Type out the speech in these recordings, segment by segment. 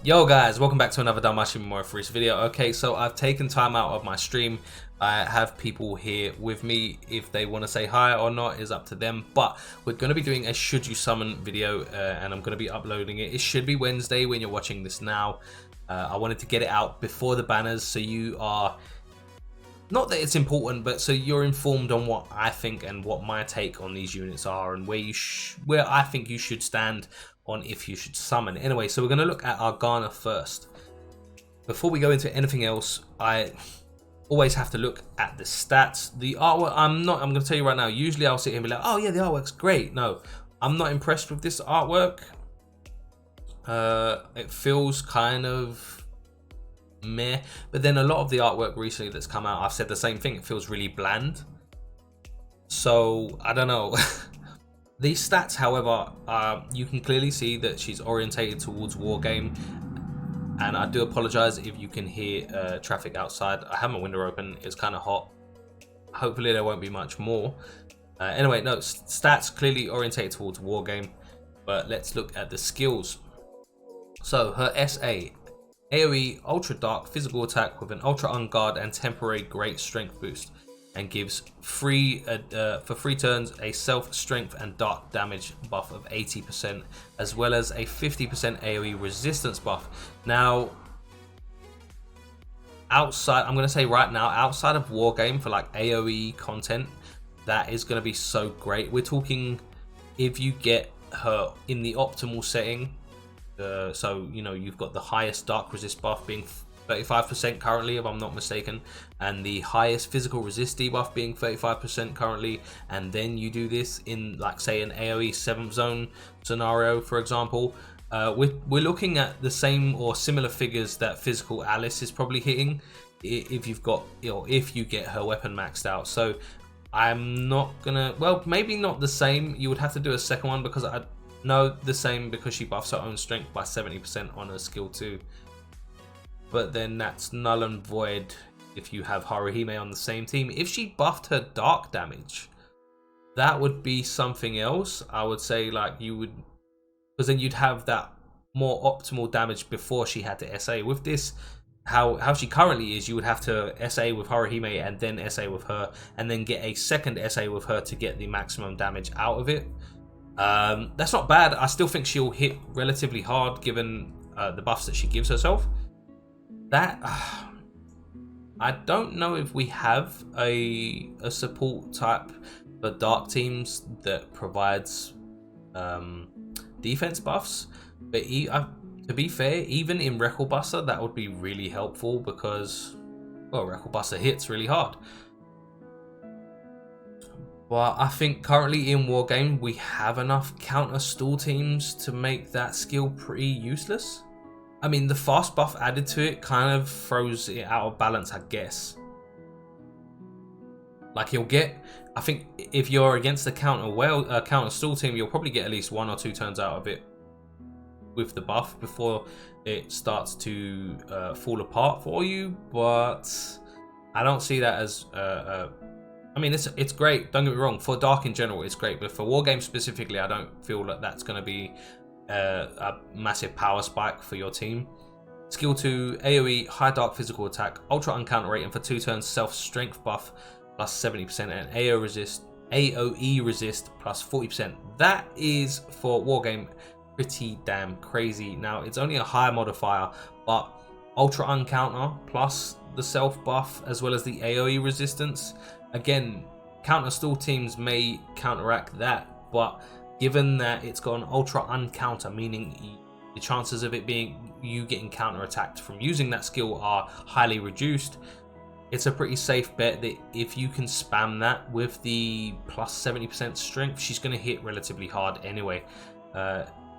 Yo guys, welcome back to another Danmachi Memoria Freese video. Okay, so I've taken time out of my stream. I have people here with me. If they want to say hi or not is up to them, but we're going to be doing a should you summon video, and I'm going to be uploading it. It should be Wednesday when you're watching this now. I wanted to get it out before the banners, so you are, not that it's important, but so you're informed on what I think and what my take on these units are, and where I think you should stand on if you should summon. Anyway, so we're going to look at Argana first. Before we go into anything else, I always have to look at the stats. The artwork, I'm going to tell you right now, usually I'll sit here and be like, oh yeah, the artwork's great. No, I'm not impressed with this artwork. It feels kind of meh, but then a lot of the artwork recently that's come out, I've said the same thing, it feels really bland. So I don't know. These stats, however, you can clearly see that she's orientated towards wargame, and I do apologize if you can hear traffic outside. I have my window open, it's kind of hot. Hopefully there won't be much more. Anyway, no, stats clearly orientated towards wargame, but let's look at the skills. So her SA, AoE ultra dark physical attack with an ultra on guard and temporary great strength boost, and gives for 3 turns a self strength and dark damage buff of 80%, as well as a 50% AoE resistance buff. Now, outside, I'm going to say right now, outside of wargame for like AoE content, that is going to be so great. We're talking if you get her in the optimal setting. So you know, you've got the highest dark resist buff being 35% currently, if I'm not mistaken, and the highest physical resist debuff being 35% currently, and then you do this in, like, say, an AoE 7th zone scenario, for example. We're looking at the same or similar figures that physical Alice is probably hitting if you've got, if you get her weapon maxed out. So I'm not gonna, well, maybe not the same. You would have to do a second one, because I know the same, because she buffs her own strength by 70% on her skill 2. But then that's null and void if you have Haruhime on the same team. If she buffed her dark damage, that would be something else. I would say, like, you would, because then you'd have that more optimal damage before she had to SA. With this, how she currently is, you would have to SA with Haruhime and then SA with her, and then get a second SA with her to get the maximum damage out of it. That's not bad. I still think she'll hit relatively hard given the buffs that she gives herself. That I don't know if we have a support type for dark teams that provides defense buffs, but to be fair, even in Record Buster that would be really helpful, because, well, Record Buster hits really hard. Well, I think currently in Wargame we have enough counter stall teams to make that skill pretty useless. I mean, the fast buff added to it kind of throws it out of balance, I guess. Like, you'll get, I think if you're against the counter stall team, you'll probably get at least 1 or 2 turns out of it with the buff before it starts to fall apart for you. But I don't see that as I mean, it's great, don't get me wrong, for dark in general it's great, but for wargame specifically, I don't feel that that's going to be a massive power spike for your team. Skill 2, AoE high dark physical attack, ultra uncounter rate, and for 2 turns self strength buff plus 70%, and AoE resist plus 40%. That is for wargame pretty damn crazy. Now, it's only a higher modifier, but ultra uncounter plus the self buff as well as the AoE resistance, again, counter stall teams may counteract that, but given that it's got an ultra uncounter, meaning the chances of it being you getting counter attacked from using that skill are highly reduced, it's a pretty safe bet that if you can spam that with the plus 70% strength, she's going to hit relatively hard anyway.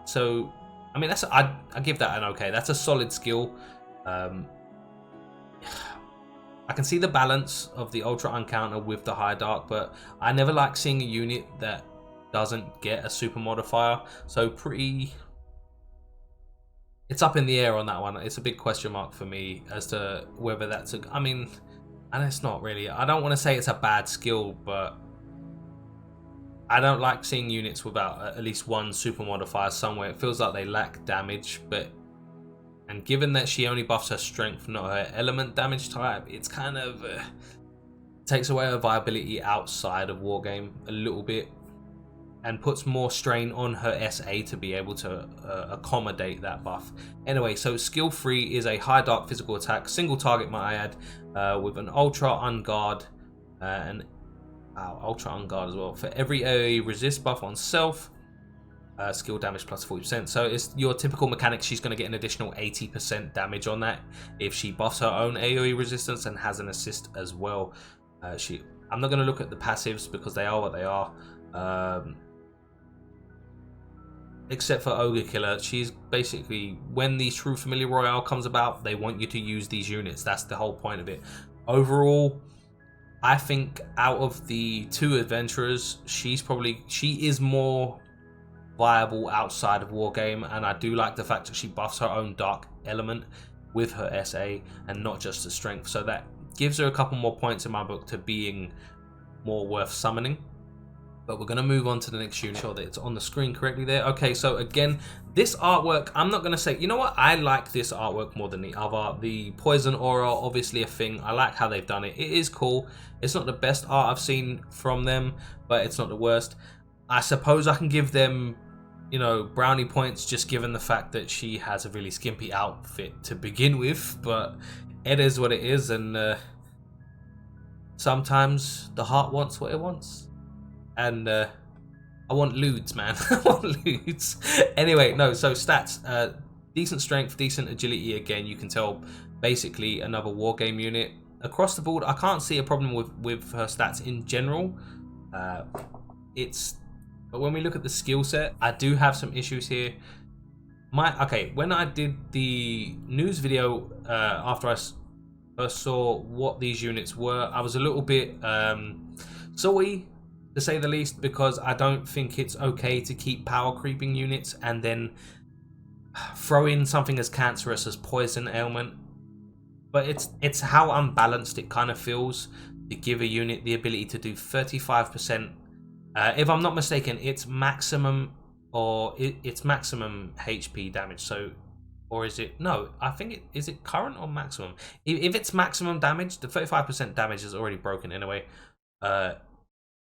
So I mean, I give that an okay. That's a solid skill. I can see the balance of the ultra uncounter with the high dark, but I never like seeing a unit that doesn't get a super modifier. So it's up in the air on that one. It's a big question mark for me as to whether that's I mean, and it's not really, I don't want to say it's a bad skill, but I don't like seeing units without at least one super modifier somewhere. It feels like they lack damage, but And given that she only buffs her strength, not her element damage type, it's kind of takes away her viability outside of Wargame a little bit, and puts more strain on her SA to be able to accommodate that buff. Anyway, so skill 3 is a high dark physical attack, single target might I add, with an ultra unguard and ultra unguard as well. For every AoE resist buff on self, skill damage plus 40%. So it's your typical mechanic. She's going to get an additional 80% damage on that if she buffs her own AoE resistance and has an assist as well. I'm not going to look at the passives because they are what they are. Except for Ogre Killer, she's basically, when the True Familiar Royale comes about, they want you to use these units. That's the whole point of it. Overall, I think out of the 2 adventurers, she is more viable outside of Wargame, and I do like the fact that she buffs her own dark element with her SA and not just the strength. So that gives her a couple more points in my book to being more worth summoning. But we're going to move on to the next unit. Sure that it's on the screen correctly there. Okay, so again, this artwork, I'm not going to say, you know what, I like this artwork more than the other. The Poison Aura, obviously a thing. I like how they've done it. It is cool. It's not the best art I've seen from them, but it's not the worst. I suppose I can give them, you know, brownie points just given the fact that she has a really skimpy outfit to begin with, but it is what it is, and sometimes the heart wants what it wants. And I want lewds, man. I want lewds. Anyway, no, so stats. Decent strength, decent agility. Again, you can tell basically another Wargame unit. Across the board, I can't see a problem with her stats in general. But when we look at the skill set, I do have some issues here. When I did the news video after I first saw what these units were, I was a little bit sorry, to say the least, because I don't think it's okay to keep power creeping units and then throw in something as cancerous as poison ailment. But it's how unbalanced it kind of feels to give a unit the ability to do 35%. If I'm not mistaken, it's maximum HP damage. So, or is it? No, I think is it current or maximum? If it's maximum damage, the 35% damage is already broken anyway.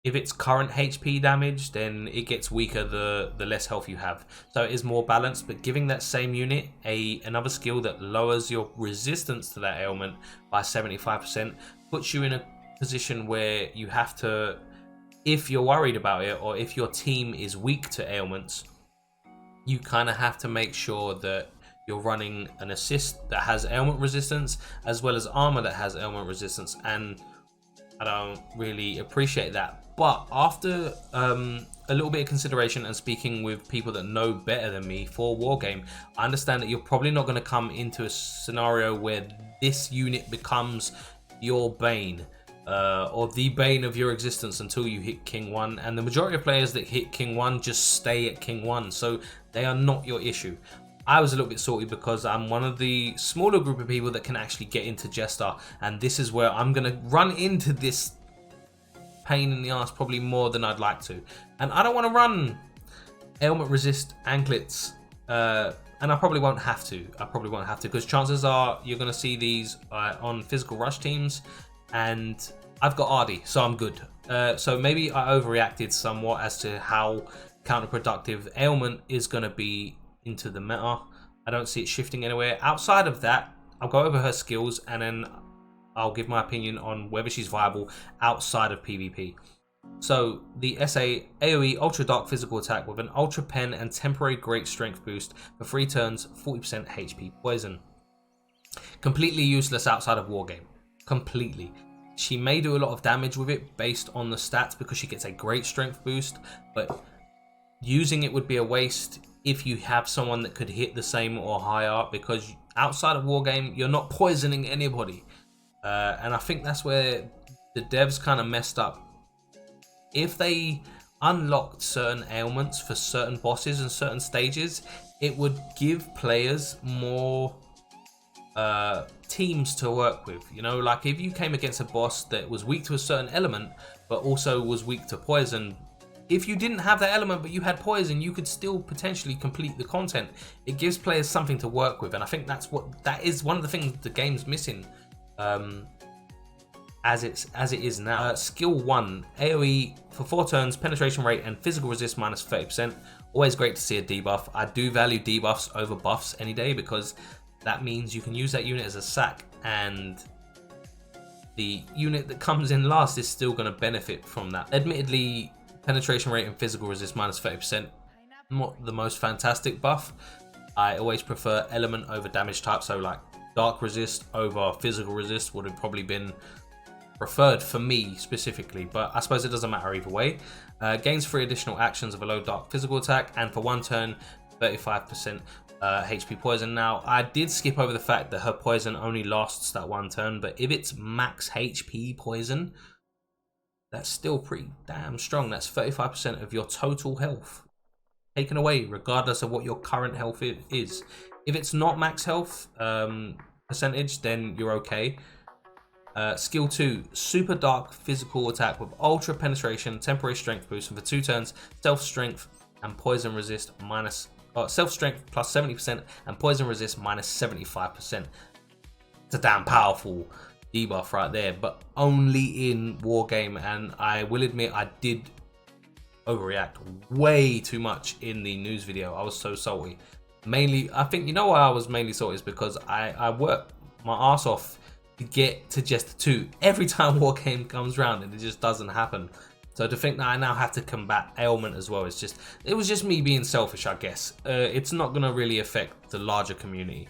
If it's current HP damage, then it gets weaker the less health you have. So it is more balanced, but giving that same unit another skill that lowers your resistance to that ailment by 75% puts you in a position where you have to, if you're worried about it, or if your team is weak to ailments, you kind of have to make sure that you're running an assist that has ailment resistance as well as armor that has ailment resistance, and I don't really appreciate that. But after a little bit of consideration and speaking with people that know better than me for Wargame, I understand that you're probably not going to come into a scenario where this unit becomes your bane or the bane of your existence until you hit King 1, and the majority of players that hit King 1 just stay at King 1, so they are not your issue. I was a little bit salty because I'm one of the smaller group of people that can actually get into Jester, and this is where I'm going to run into this pain in the ass probably more than I'd like to. And I don't want to run ailment resist anklets, and I probably won't have to. Because chances are you're going to see these on physical rush teams, and I've got Ardy, so I'm good. So maybe I overreacted somewhat as to how counterproductive ailment is going to be into the meta. I don't see it shifting anywhere. Outside of that, I'll go over her skills and then I'll give my opinion on whether she's viable outside of PvP. So the SA AoE Ultra Dark Physical Attack with an Ultra Pen and temporary Great Strength boost for 3 turns, 40% HP poison. Completely useless outside of Wargame. Completely. She may do a lot of damage with it based on the stats because she gets a Great Strength boost, but using it would be a waste if you have someone that could hit the same or higher, because outside of Wargame, you're not poisoning anybody. And I think that's where the devs kind of messed up. If they unlocked certain ailments for certain bosses and certain stages, it would give players more teams to work with. You know, like if you came against a boss that was weak to a certain element, but also was weak to poison, if you didn't have that element but you had poison, you could still potentially complete the content. It gives players something to work with, and I think that is one of the things the game's missing as it is now. Skill 1, AoE for 4 turns, penetration rate and physical resist minus 30%. Always great to see a debuff. I do value debuffs over buffs any day, because that means you can use that unit as a sack, and the unit that comes in last is still going to benefit from that. Admittedly, penetration rate and physical resist minus 30%, not the most fantastic buff. I always prefer element over damage type, so like dark resist over physical resist would have probably been preferred for me specifically, but I suppose it doesn't matter either way. Gains 3 additional actions of a low dark physical attack, and for 1 turn 35% HP poison. Now, I did skip over the fact that her poison only lasts that 1 turn, but if it's max HP poison, that's still pretty damn strong. That's 35% of your total health taken away, regardless of what your current health is. If it's not max health percentage, then you're okay. Skill 2, super dark physical attack with ultra penetration, temporary strength boost, and for 2 turns, self strength and poison resist minus self strength plus 70% and poison resist minus 75%. It's a damn powerful debuff right there, but only in Wargame, and I will admit I did overreact way too much in the news video. I was so salty. Mainly, I think, you know why I was mainly salty is because I worked my ass off to get to just 2 every time Wargame comes around, and it just doesn't happen. So to think that I now have to combat ailment as well, it was just me being selfish, I guess. It's not going to really affect the larger community.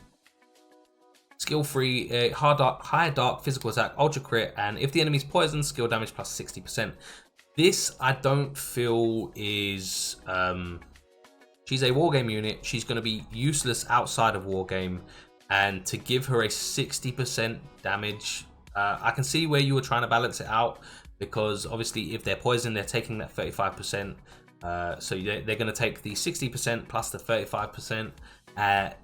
Skill 3, high dark physical attack, ultra crit, and if the enemy's poisoned, skill damage plus 60%. This I don't feel is she's a Wargame unit. She's going to be useless outside of Wargame, and to give her a 60% damage, I can see where you were trying to balance it out, because obviously if they're poisoned, they're taking that 35%, so they're going to take the 60% plus the 35%.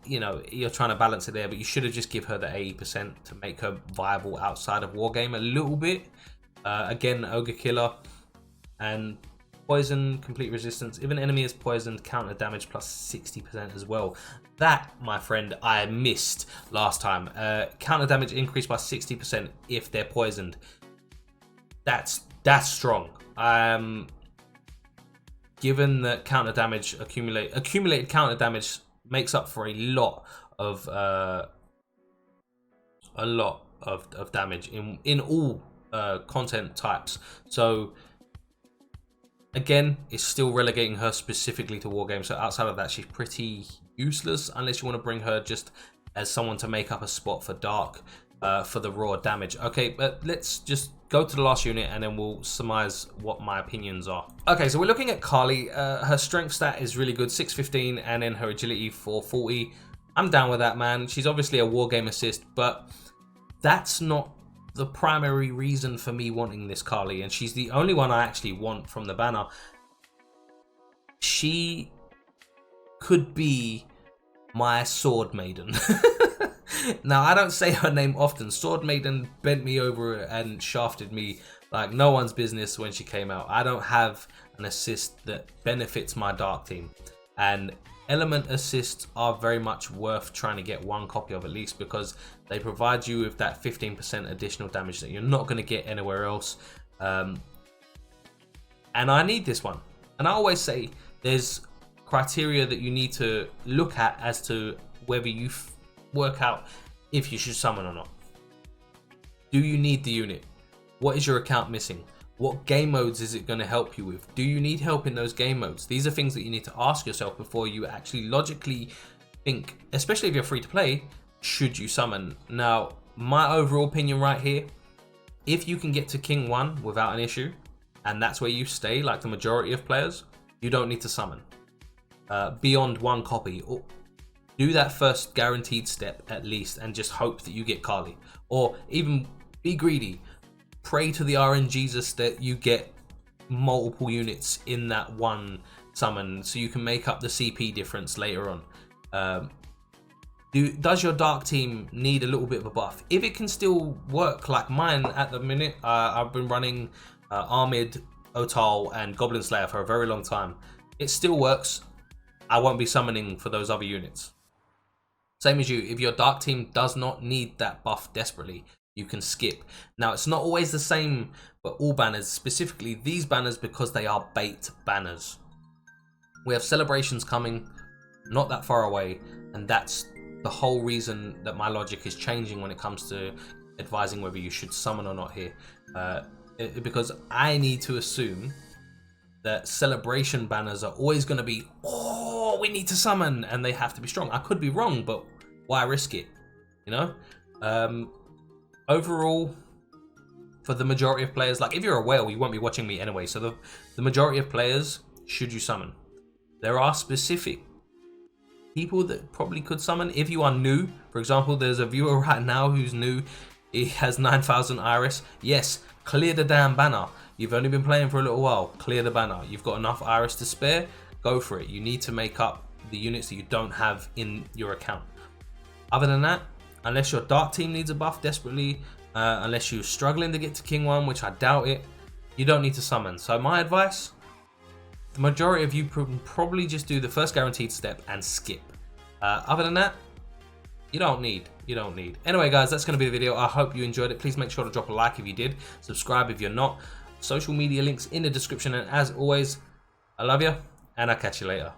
You know, you're trying to balance it there, but you should have just give her the 80% to make her viable outside of Wargame a little bit. Again, Ogre Killer and poison, complete resistance. If an enemy is poisoned, counter damage plus 60% as well. That, my friend, I missed last time. Counter damage increased by 60% if they're poisoned. That's strong. Given that counter damage accumulated counter damage makes up for a lot of damage in all content types. So again, it's still relegating her specifically to Wargame. So outside of that, she's pretty useless unless you want to bring her just as someone to make up a spot for dark for the raw damage. Okay, but let's just go to the last unit and then we'll surmise what my opinions are. Okay, so we're looking at Kali. Her strength stat is really good, 615, and then her agility 440. I'm down with that, man. She's obviously a Wargame assist, but that's not the primary reason for me wanting this Kali, and she's the only one I actually want from the banner. She could be my Sword Maiden. Now, I don't say her name often. Sword Maiden bent me over and shafted me like no one's business when she came out. I don't have an assist that benefits my dark team, and element assists are very much worth trying to get 1 copy of at least, because they provide you with that 15% additional damage that you're not going to get anywhere else. And I need this one. And I always say there's criteria that you need to look at as to whether you work out if you should summon or not. Do you need the unit? What is your account missing? What game modes is it going to help you with? Do you need help in those game modes? These are things that you need to ask yourself before you actually logically think, especially if you're free to play, should you summon? Now, my overall opinion right here, if you can get to King 1 without an issue, and that's where you stay like the majority of players, you don't need to summon beyond 1 copy. Or do that first guaranteed step at least and just hope that you get Kali. Or even be greedy. Pray to the RNGesus that you get multiple units in that 1 summon so you can make up the CP difference later on. Does your dark team need a little bit of a buff? If it can still work like mine at the minute, I've been running Armid Otal and Goblin Slayer for a very long time. It still works. I won't be summoning for those other units. Same as you, if your Dark team does not need that buff desperately, you can skip. Now, it's not always the same for all banners, specifically these banners, because they are bait banners. We have celebrations coming not that far away, and that's the whole reason that my logic is changing when it comes to advising whether you should summon or not here. Because I need to assume that celebration banners are always going to be, oh, we need to summon, and they have to be strong. I could be wrong, but why risk it? You know? Overall, for the majority of players, like if you're a whale, you won't be watching me anyway, so the majority of players, should you summon? There are specific people that probably could summon. If you are new, for example, there's a viewer right now who's new, he has 9,000 iris. Yes, clear the damn banner. You've only been playing for a little while, clear the banner. You've got enough iris to spare, go for it. You need to make up the units that you don't have in your account. Other than that, unless your Dark team needs a buff desperately, unless you're struggling to get to King 1, which I doubt it, you don't need to summon. So my advice, the majority of you probably just do the first guaranteed step and skip. Other than that, you don't need. Anyway, guys, that's going to be the video. I hope you enjoyed it. Please make sure to drop a like if you did. Subscribe if you're not. Social media links in the description. And as always, I love you, and I'll catch you later.